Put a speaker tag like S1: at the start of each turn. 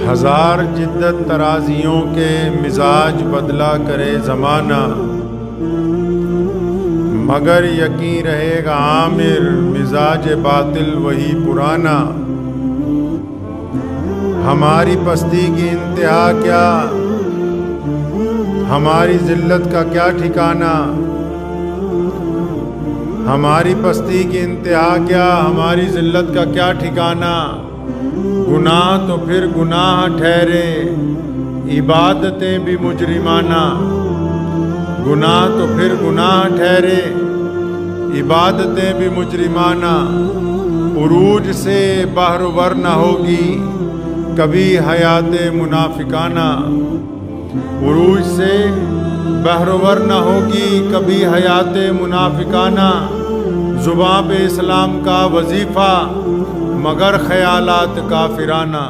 S1: हजार जिद्दत तराजियों के मिजाज बदला करे ज़माना, मगर यकीन रहेगा आमिर मिजाज बातिल वही पुराना। हमारी पस्ती की इंतहा क्या, हमारी जिल्लत का क्या ठिकाना। हमारी पस्ती की इंतहा क्या, हमारी जिल्लत का क्या ठिकाना। गुनाह तो फिर गुनाह ठहरे, इबादतें भी मुजरिमाना। गुनाह तो फिर गुनाह ठहरे, इबादतें भी मुजरिमाना। उरूज से बहरवर न होगी कभी हयाते मुनाफिकाना। उरूज से बहरवर न होगी कभी हयाते मुनाफिकाना। ज़ुबां पे इस्लाम का वजीफ़ा मगर ख़यालात काफिराना।